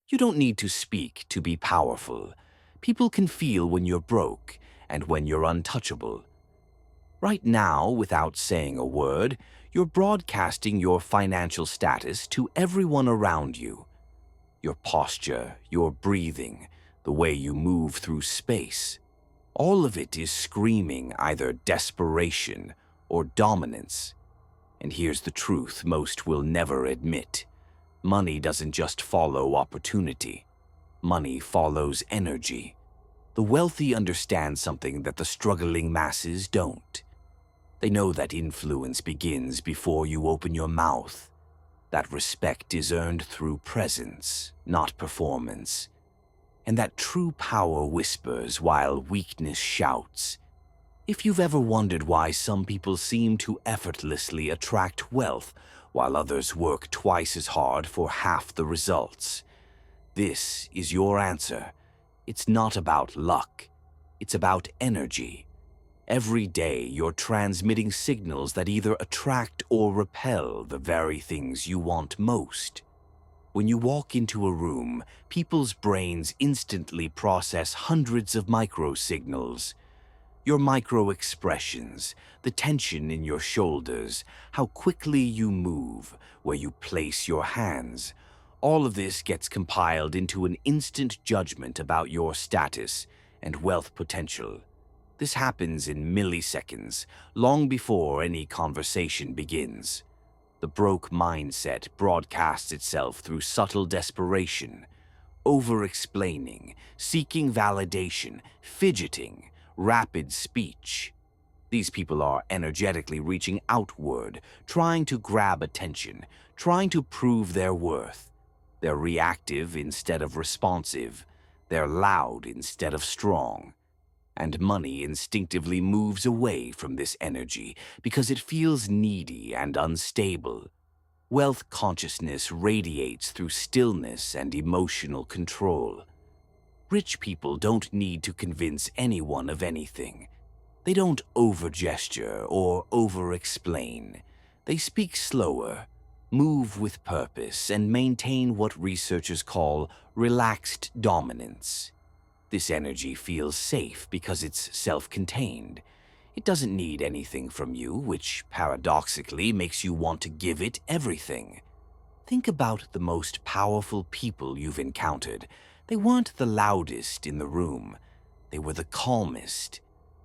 You don't need to speak to be powerful. People can feel when you're broke and when you're untouchable. Right now, without saying a word, you're broadcasting your financial status to everyone around you. Your posture, your breathing, the way you move through space. All of it is screaming either desperation or dominance. And here's the truth most will never admit. Money doesn't just follow opportunity. Money follows energy. The wealthy understand something that the struggling masses don't. They know that influence begins before you open your mouth. That respect is earned through presence, not performance. And that true power whispers while weakness shouts. If you've ever wondered why some people seem to effortlessly attract wealth while others work twice as hard for half the results, this is your answer. It's not about luck. It's about energy. Every day, you're transmitting signals that either attract or repel the very things you want most. When you walk into a room, people's brains instantly process hundreds of micro-signals. Your micro-expressions, the tension in your shoulders, how quickly you move, where you place your hands. All of this gets compiled into an instant judgment about your status and wealth potential. This happens in milliseconds, long before any conversation begins. The broke mindset broadcasts itself through subtle desperation, over-explaining, seeking validation, fidgeting, rapid speech. These people are energetically reaching outward, trying to grab attention, trying to prove their worth. They're reactive instead of responsive. They're loud instead of strong. And money instinctively moves away from this energy because it feels needy and unstable. Wealth consciousness radiates through stillness and emotional control. Rich people don't need to convince anyone of anything. They don't over-gesture or over-explain. They speak slower, move with purpose, and maintain what researchers call relaxed dominance. This energy feels safe because it's self-contained. It doesn't need anything from you, which paradoxically makes you want to give it everything. Think about the most powerful people you've encountered. They weren't the loudest in the room. They were the calmest.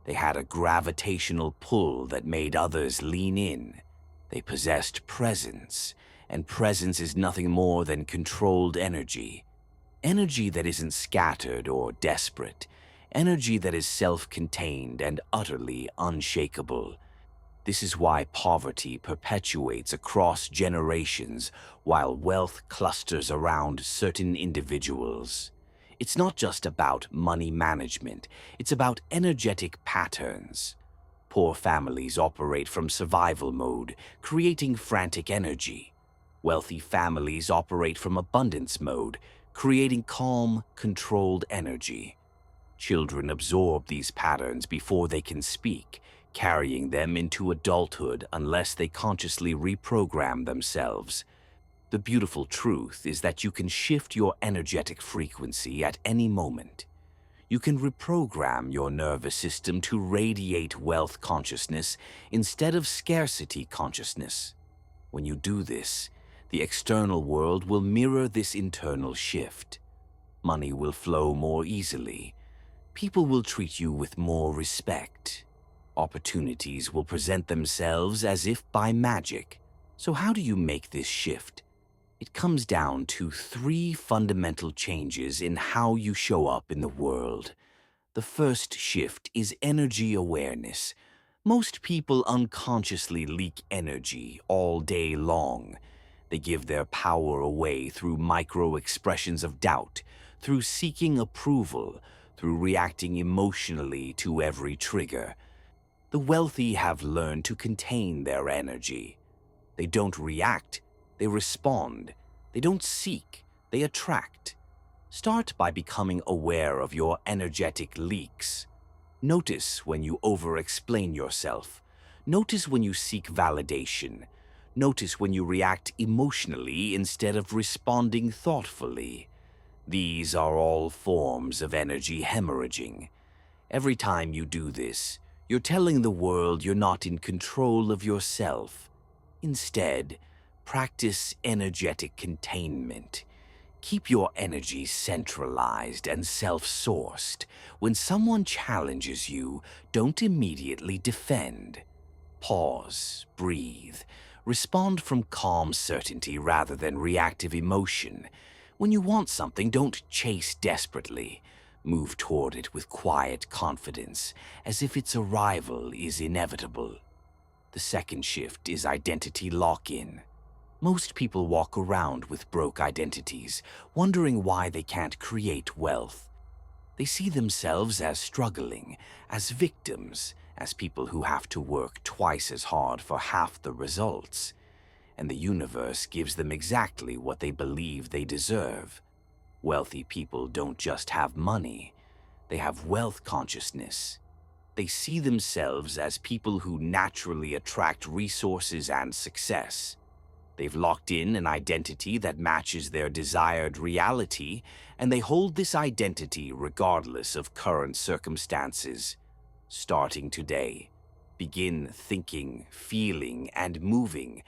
They had a gravitational pull that made others lean in. They possessed presence, and presence is nothing more than controlled energy. Energy that isn't scattered or desperate. Energy that is self-contained and utterly unshakable. This is why poverty perpetuates across generations while wealth clusters around certain individuals. It's not just about money management, it's about energetic patterns. Poor families operate from survival mode, creating frantic energy. Wealthy families operate from abundance mode, creating calm, controlled energy. Children absorb these patterns before they can speak, carrying them into adulthood unless they consciously reprogram themselves. The beautiful truth is that you can shift your energetic frequency at any moment. You can reprogram your nervous system to radiate wealth consciousness instead of scarcity consciousness. When you do this, the external world will mirror this internal shift. Money will flow more easily. People will treat you with more respect. Opportunities will present themselves as if by magic. So how do you make this shift? It comes down to 3 fundamental changes in how you show up in the world. The first shift is energy awareness. Most people unconsciously leak energy all day long. They give their power away through micro-expressions of doubt, through seeking approval, through reacting emotionally to every trigger. The wealthy have learned to contain their energy. They don't react, they respond. They don't seek, they attract. Start by becoming aware of your energetic leaks. Notice when you over-explain yourself. Notice when you seek validation. Notice when you react emotionally instead of responding thoughtfully. These are all forms of energy hemorrhaging. Every time you do this, you're telling the world you're not in control of yourself. Instead, practice energetic containment. Keep your energy centralized and self-sourced. When someone challenges you, don't immediately defend. Pause, breathe, respond from calm certainty rather than reactive emotion. When you want something, don't chase desperately. Move toward it with quiet confidence, as if its arrival is inevitable. The second shift is identity lock-in. Most people walk around with broke identities, wondering why they can't create wealth. They see themselves as struggling, as victims, as people who have to work twice as hard for half the results. And the universe gives them exactly what they believe they deserve. Wealthy people don't just have money, they have wealth consciousness. They see themselves as people who naturally attract resources and success. They've locked in an identity that matches their desired reality, and they hold this identity regardless of current circumstances. Starting today, begin thinking, feeling, and moving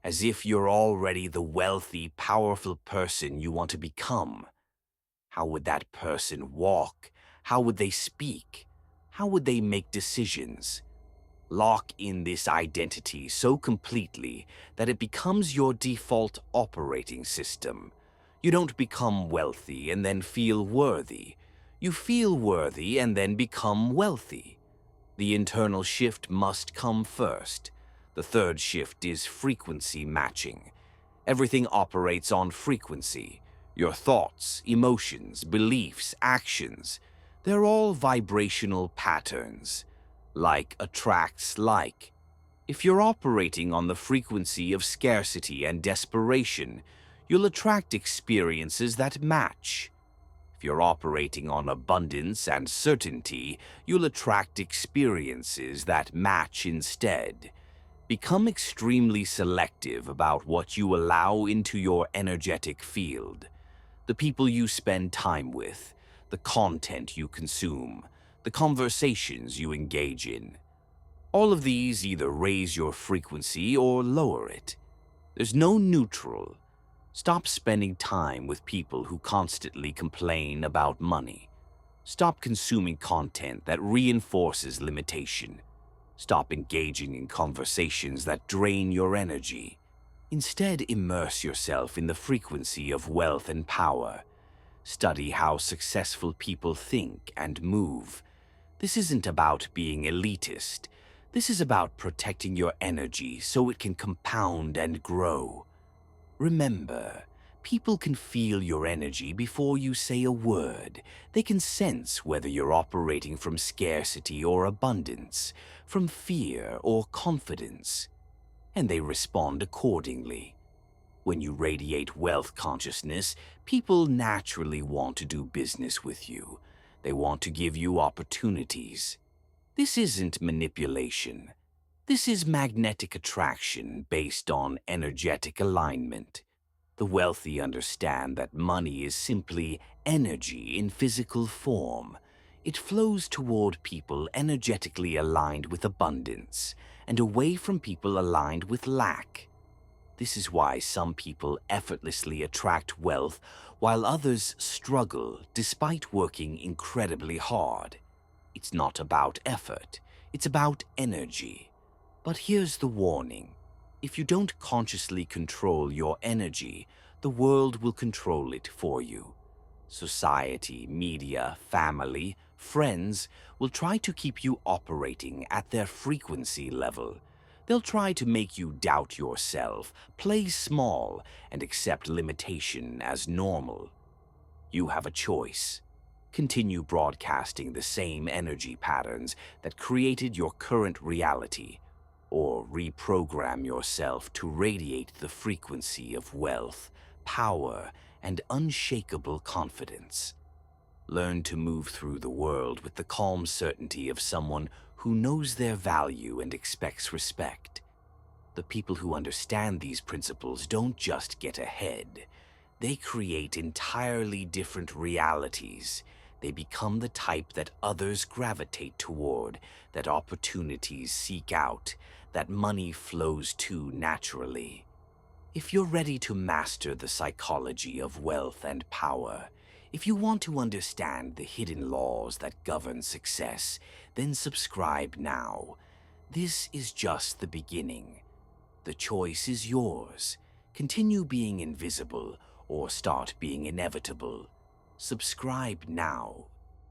as if you're already the wealthy, powerful person you want to become. How would that person walk? How would they speak? How would they make decisions? Lock in this identity so completely that it becomes your default operating system. You don't become wealthy and then feel worthy. You feel worthy and then become wealthy. The internal shift must come first. The third shift is frequency matching. Everything operates on frequency. Your thoughts, emotions, beliefs, actions, they're all vibrational patterns. Like attracts like. If you're operating on the frequency of scarcity and desperation, you'll attract experiences that match. If you're operating on abundance and certainty, you'll attract experiences that match instead. Become extremely selective about what you allow into your energetic field. The people you spend time with, the content you consume, the conversations you engage in. All of these either raise your frequency or lower it. There's no neutral. Stop spending time with people who constantly complain about money. Stop consuming content that reinforces limitation. Stop engaging in conversations that drain your energy. Instead, immerse yourself in the frequency of wealth and power. Study how successful people think and move. This isn't about being elitist. This is about protecting your energy so it can compound and grow. Remember, people can feel your energy before you say a word. They can sense whether you're operating from scarcity or abundance, from fear or confidence, and they respond accordingly. When you radiate wealth consciousness, people naturally want to do business with you. They want to give you opportunities. This isn't manipulation. This is magnetic attraction based on energetic alignment. The wealthy understand that money is simply energy in physical form. It flows toward people energetically aligned with abundance and away from people aligned with lack. This is why some people effortlessly attract wealth while others struggle despite working incredibly hard. It's not about effort, it's about energy. But here's the warning. If you don't consciously control your energy, the world will control it for you. Society, media, family, friends will try to keep you operating at their frequency level. They'll try to make you doubt yourself, play small, and accept limitation as normal. You have a choice. Continue broadcasting the same energy patterns that created your current reality, or reprogram yourself to radiate the frequency of wealth, power, and unshakable confidence. Learn to move through the world with the calm certainty of someone who knows their value and expects respect. The people who understand these principles don't just get ahead, They create entirely different realities. They become the type that others gravitate toward, that opportunities seek out, that money flows to naturally. If you're ready to master the psychology of wealth and power, if you want to understand the hidden laws that govern success, then subscribe now. This is just the beginning. The choice is yours. Continue being invisible or start being inevitable. Subscribe now.